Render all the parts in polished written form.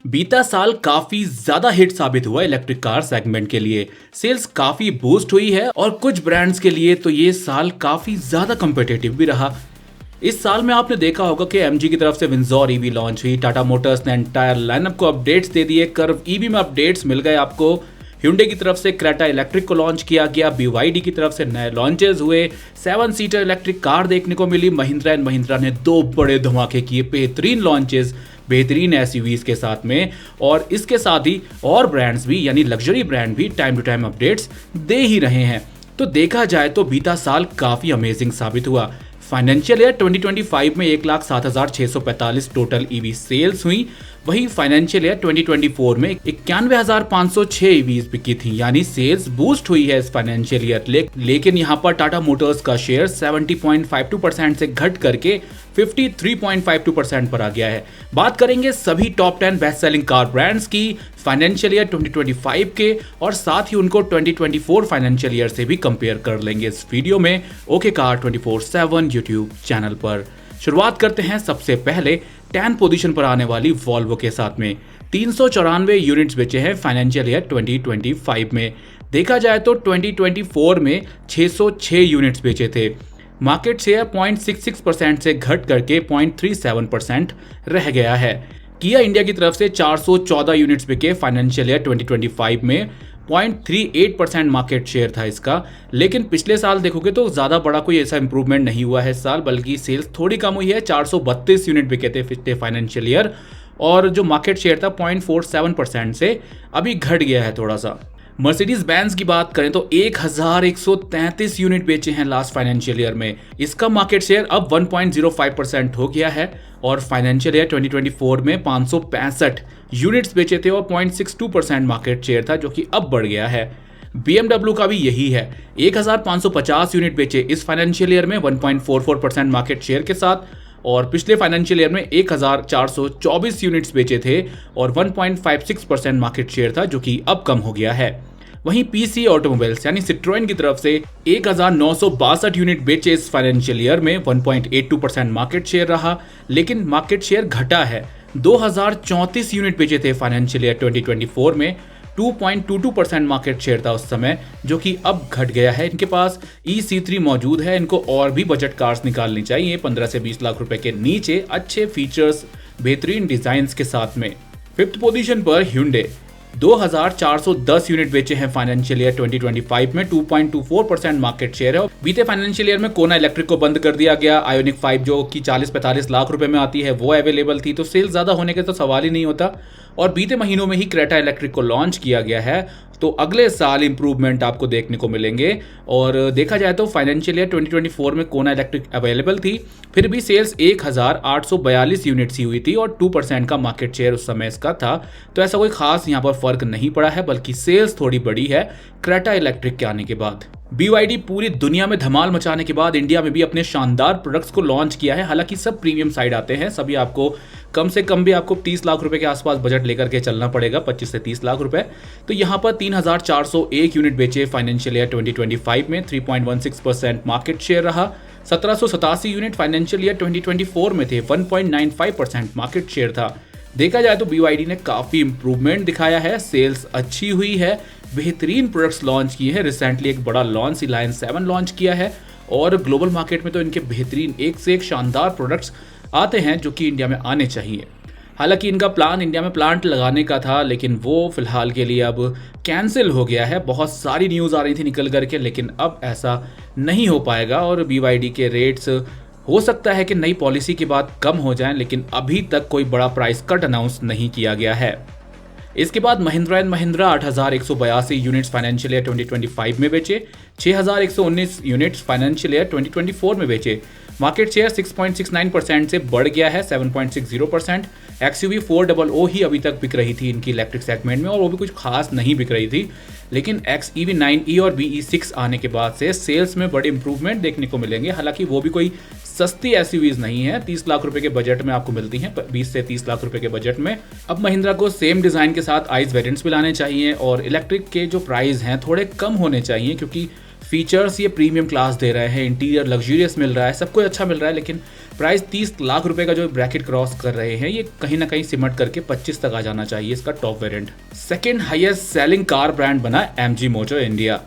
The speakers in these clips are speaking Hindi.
बीता साल काफी ज्यादा हिट साबित हुआ इलेक्ट्रिक कार सेगमेंट के लिए। सेल्स काफी बूस्ट हुई है और कुछ ब्रांड्स के लिए तो ये साल काफी ज्यादा कॉम्पिटिटिव भी रहा। इस साल में आपने देखा होगा कि एमजी की तरफ से विंजौर ईवी लॉन्च हुई, टाटा मोटर्स ने एंटायर लाइनअप को अपडेट्स दे दिए, कर्व ईवी में अपडेट्स मिल गए आपको, Hyundai की तरफ से क्रेटा इलेक्ट्रिक को लॉन्च किया गया, BYD की तरफ से नए लॉन्चेस हुए, 7 सीटर इलेक्ट्रिक कार देखने को मिली, महिंद्रा एंड महिंद्रा ने 2 बड़े धमाके किए, बेहतरीन लॉन्चेस, बेहतरीन एसयूवीज के साथ में। और इसके साथ ही और ब्रांड्स भी यानी लग्जरी ब्रांड भी टाइम टू टाइम अपडेट्स दे ही रहे हैं। तो देखा जाए तो बीता साल काफी अमेजिंग साबित हुआ। फाइनेंशियल ईयर 2025 में 1,07,645 टोटल ईवी सेल्स हुई, वही फाइनेंशियल ईयर 2024 में 91,506 ईवीज बिकी थी, यानी सेल्स बूस्ट हुई है इस फाइनेंशियल ईयर। लेकिन यहाँ पर टाटा मोटर्स का शेयर 70.52% से घट करके 53.52% पर आ गया है। बात करेंगे सभी top 10 best selling car brands की फाइनेंशियल ईयर 2025 के, और साथ ही उनको 2024 फाइनेंशियल ईयर से भी कंपेयर कर लेंगे इस वीडियो में ओके कार 24/7 यूट्यूब चैनल पर। शुरुआत करते हैं सबसे पहले 10 पोजीशन पर आने वाली वॉल्वो के साथ में। 394 यूनिट्स बेचे हैं फाइनेंशियल ईयर 2025 में। देखा जाए तो 2024 में 606 यूनिट्स बेचे थे। मार्केट शेयर 0.66% से घट करके 0.37% रह गया है। किया इंडिया की तरफ से 414 यूनिट्स बिके फाइनेंशियल ईयर 2025 में, 0.38% मार्केट शेयर था इसका। लेकिन पिछले साल देखोगे तो ज़्यादा बड़ा कोई ऐसा इंप्रूवमेंट नहीं हुआ है इस साल, बल्कि सेल्स थोड़ी कम हुई है। 432 यूनिट बिके थे पिछले फाइनेंशियल ईयर, और जो मार्केट शेयर था 0.47% से अभी घट गया है थोड़ा सा। मर्सिडीज बेंज की बात करें तो 1,133 यूनिट बेचे हैं लास्ट फाइनेंशियल ईयर में। इसका मार्केट शेयर अब 1.05% हो गया है, और फाइनेंशियल ईयर 2024 में 565 यूनिट्स बेचे थे और 0.62% मार्केट शेयर था, जो कि अब बढ़ गया है। BMW का भी यही है, 1,550 यूनिट बेचे इस फाइनेंशियल ईयर में 1.44% मार्केट शेयर के साथ, और पिछले फाइनेंशियल ईयर में 1,424 यूनिट्स बेचे थे और 1.56% मार्केट शेयर था, जो कि अब कम हो गया है। वहीं पीसी ऑटोमोबाइल्स यानी सिट्रोएन की तरफ से 1,962 यूनिट बेचे इस फाइनेंशियल ईयर में, 1.82% मार्केट शेयर रहा, लेकिन मार्केट शेयर घटा है। 2,034 यूनिट बेचे थे फाइनेंशियल ईयर 2024 में, 2.22% मार्केट शेयर था उस समय, जो कि अब घट गया है। इनके पास E-C3 मौजूद है, इनको और भी बजट कार्स निकालनी चाहिए 15 से 20 लाख रुपए के नीचे, अच्छे फीचर्स, बेहतरीन डिजाइन्स के साथ में। 5th पोजीशन पर Hyundai 2,410 यूनिट बेचे हैं फाइनेंशियल ईयर 2025 में, 2.24% मार्केट शेयर है। बीते फाइनेंशियल ईयर में कोना इलेक्ट्रिक को बंद कर दिया गया। आयोनिक 5 जो कि 40-45 लाख रुपए में आती है वो अवेलेबल थी, तो सेल ज्यादा होने के तो सवाल ही नहीं होता। और बीते महीनों में ही क्रेटा इलेक्ट्रिक को लॉन्च किया गया है, तो अगले साल इंप्रूवमेंट आपको देखने को मिलेंगे। और देखा जाए तो फाइनेंशियल ईयर 2024 में कोना इलेक्ट्रिक अवेलेबल थी, फिर भी सेल्स 1,842 यूनिट्स ही हुई थी और 2% का मार्केट शेयर उस समय इसका था। तो ऐसा कोई खास यहाँ पर फर्क नहीं पड़ा है, बल्कि सेल्स थोड़ी बड़ी है क्रेटा इलेक्ट्रिक के आने के बाद। BYD पूरी दुनिया में धमाल मचाने के बाद इंडिया में भी अपने शानदार प्रोडक्ट्स को लॉन्च किया है। हालांकि सब प्रीमियम साइड आते हैं, सभी आपको कम से कम भी आपको 30 लाख रुपए के आसपास बजट लेकर के चलना पड़ेगा, 25 से 30 लाख रुपए। तो यहाँ पर 3,401 यूनिट बेचे फाइनेंशियल ईयर 2025 में, 3.16% मार्केट शेयर रहा। 1,787 यूनिट फाइनेंशियल ईयर 2024 में थे, 1.95% मार्केट शेयर था। देखा जाए तो BYD ने काफ़ी इंप्रूवमेंट दिखाया है, सेल्स अच्छी हुई है, बेहतरीन प्रोडक्ट्स लॉन्च किए हैं। रिसेंटली एक बड़ा लॉन्च Lion 7 लॉन्च किया है, और ग्लोबल मार्केट में तो इनके बेहतरीन एक से एक शानदार प्रोडक्ट्स आते हैं जो कि इंडिया में आने चाहिए। हालांकि इनका प्लान इंडिया में प्लांट लगाने का था, लेकिन वो फिलहाल के लिए अब कैंसिल हो गया है। बहुत सारी न्यूज़ आ रही थी निकल करके, लेकिन अब ऐसा नहीं हो पाएगा, और BYD के रेट्स हो सकता है कि नई पॉलिसी के बाद कम हो जाएं, लेकिन अभी तक कोई बड़ा प्राइस कट अनाउंस नहीं किया गया है। इसके बाद Mahindra and Mahindra 8,182 units financial year 2025 में बेचे, 6,119 यूनिट्स फाइनेंशियल ईयर 2024 में बेचे। मार्केट शेयर 6.69% से बढ़ गया है 7.60%। XUV 400 ही अभी तक बिक रही थी इनकी इलेक्ट्रिक सेगमेंट में, और वो भी कुछ खास नहीं बिक रही थी। लेकिन XEV 9e और BE6 आने के बाद से सेल्स में बड़े इंप्रूवमेंट देखने को मिलेंगे। हालांकि वो भी कोई सस्ती SUVs नहीं है, 30 लाख रुपए के बजट में आपको मिलती हैं, 20 से 30 लाख रुपए के बजट में। अब महिंद्रा को सेम डिजाइन के साथ आइस वेरिएंट्स भी लाने चाहिए, और इलेक्ट्रिक के जो प्राइस हैं थोड़े कम होने चाहिए, क्योंकि फीचर्स ये प्रीमियम क्लास दे रहे हैं, इंटीरियर लग्जूरियस मिल रहा है, सब कुछ अच्छा मिल रहा है, लेकिन प्राइस 30 लाख रुपए का जो ब्रैकेट क्रॉस कर रहे हैं, ये कहीं ना कहीं सिमट करके 25 तक आ जाना चाहिए इसका top variant. Second highest selling car brand बना एमजी मोटर इंडिया।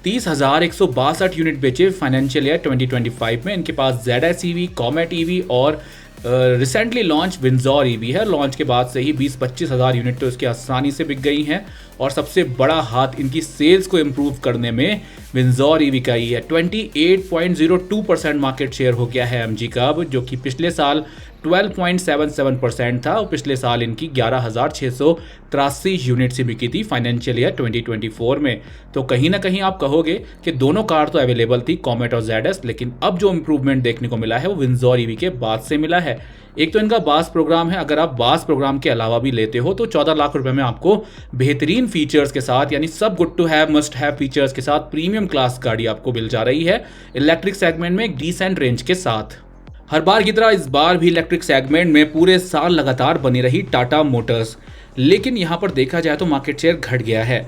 30,162 यूनिट बेचे फाइनेंशियल ईयर 2025 में। इनके पास ZS EV, कॉमेट EV और रिसेंटली लॉन्च विंजॉर EV है। लॉन्च के बाद से ही 20-25 हज़ार यूनिट तो इसकी आसानी से बिक गई हैं और सबसे बड़ा हाथ इनकी सेल्स को इम्प्रूव करने में विंजॉर EV का ही है। 28.02% मार्केट शेयर हो गया है एमजी का अब, जो कि पिछले साल 12.77% था और पिछले साल इनकी 11,683 यूनिट से बिकी थी फाइनेंशियल ईयर 2024 में। तो कहीं ना कहीं आप कहोगे कि दोनों कार तो अवेलेबल थी, कॉमेट और ZS, लेकिन अब जो इंप्रूवमेंट देखने को मिला है वो विंजॉर EV के बाद से मिला है। एक तो इनका बास प्रोग्राम है, अगर आप बास प्रोग्राम के अलावा भी लेते हो तो 14 लाख रुपए में आपको बेहतरीन फीचर्स के साथ, यानी सब good to have must have features के साथ प्रीमियम क्लास गाड़ी आपको मिल जा रही है इलेक्ट्रिक सेगमेंट में एक डिसेंट रेंज के साथ। हर बार की तरह इस बार भी इलेक्ट्रिक सेगमेंट में पूरे साल लगातार बनी रही टाटा मोटर्स, लेकिन यहां पर देखा जाए तो मार्केट शेयर घट गया है।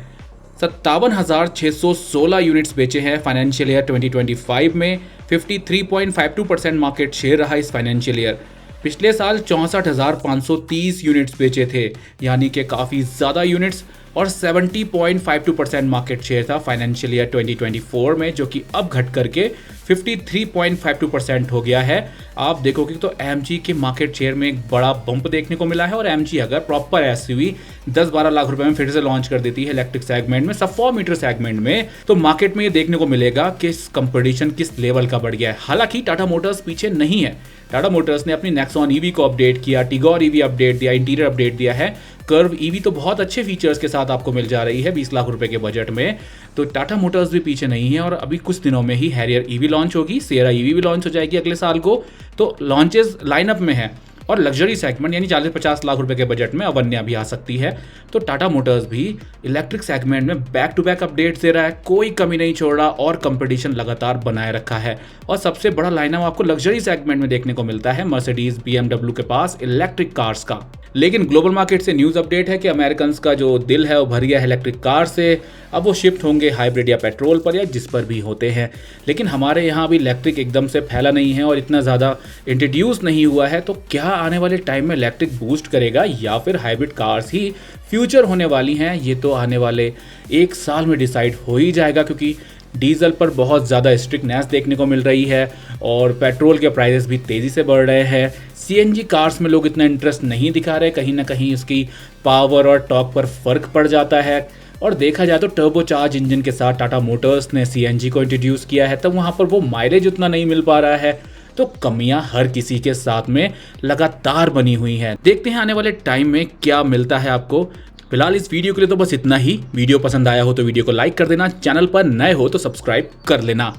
57,616 यूनिट्स बेचे हैं फाइनेंशियल ईयर 2025 में। 53.52% मार्केट शेयर रहा इस फाइनेंशियल ईयर। पिछले साल 64,530 यूनिट्स बेचे थे, यानी कि काफ़ी ज़्यादा यूनिट्स, और 70.52% मार्केट शेयर था फाइनेंशियल ईयर 2024 में, जो कि अब घट करके 53.52% हो गया है। आप देखोगे तो एमजी के मार्केट शेयर में एक बड़ा बंप देखने को मिला है और एमजी अगर प्रॉपर एसयूवी 10-12 लाख रुपए में फिर से लॉन्च कर देती है इलेक्ट्रिक सेगमेंट में, सब 4 मीटर सेगमेंट में, तो मार्केट में ये देखने को मिलेगा कि कंपटीशन किस लेवल का बढ़ गया है। हालांकि टाटा मोटर्स पीछे नहीं है। टाटा मोटर्स ने अपनी नेक्सॉन EV को अपडेट किया, टिगोर EV अपडेट दिया, इंटीरियर अपडेट दिया है। कर्व EV तो बहुत अच्छे फीचर्स के साथ आपको मिल जा रही है 20 लाख रुपए के बजट में। तो टाटा मोटर्स भी पीछे नहीं है और अभी कुछ दिनों में ही हैरियर EV लॉन्च होगी, सियरा EV भी लॉन्च हो जाएगी अगले साल को। तो लॉन्चेस लाइनअप में है और लग्जरी सेगमेंट यानी 40-50 लाख रुपए के बजट में अवन्या भी आ सकती है। तो टाटा मोटर्स भी इलेक्ट्रिक सेगमेंट में बैक टू बैक अपडेट्स दे रहा है, कोई कमी नहीं छोड़ रहा और कंपटीशन लगातार बनाए रखा है। और सबसे बड़ा लाइनअप आपको लग्जरी सेगमेंट में देखने को मिलता है मर्सिडीज BMW के पास इलेक्ट्रिक कार्स का। लेकिन ग्लोबल मार्केट से न्यूज़ अपडेट है कि अमेरिकन का जो दिल है वो भर गया है इलेक्ट्रिक कार से। अब वो शिफ्ट होंगे हाइब्रिड या पेट्रोल पर या जिस पर भी होते हैं। लेकिन हमारे यहाँ भी इलेक्ट्रिक एकदम से फैला नहीं है और इतना ज़्यादा इंट्रोड्यूस नहीं हुआ है। तो क्या आने वाले टाइम में इलेक्ट्रिक बूस्ट करेगा या फिर हाइब्रिड कार्स ही फ्यूचर होने वाली हैं, ये तो आने वाले 1 साल में डिसाइड हो ही जाएगा, क्योंकि डीजल पर बहुत ज़्यादा स्ट्रिक्टनेस देखने को मिल रही है और पेट्रोल के प्राइसेस भी तेज़ी से बढ़ रहे हैं। CNG कार्स में लोग इतना इंटरेस्ट नहीं दिखा रहे, कहीं ना कहीं इसकी पावर और टॉर्क पर फर्क पड़ जाता है। और देखा जाए तो टर्बोचार्ज इंजन के साथ टाटा मोटर्स ने CNG को इंट्रोड्यूस किया है, तब वहाँ पर वो माइलेज उतना नहीं मिल पा रहा है। तो कमियां हर किसी के साथ में लगातार बनी हुई हैं। देखते हैं आने वाले टाइम में क्या मिलता है आपको। फिलहाल इस वीडियो के लिए तो बस इतना ही। वीडियो पसंद आया हो तो वीडियो को लाइक कर देना, चैनल पर नए हो तो सब्सक्राइब कर लेना।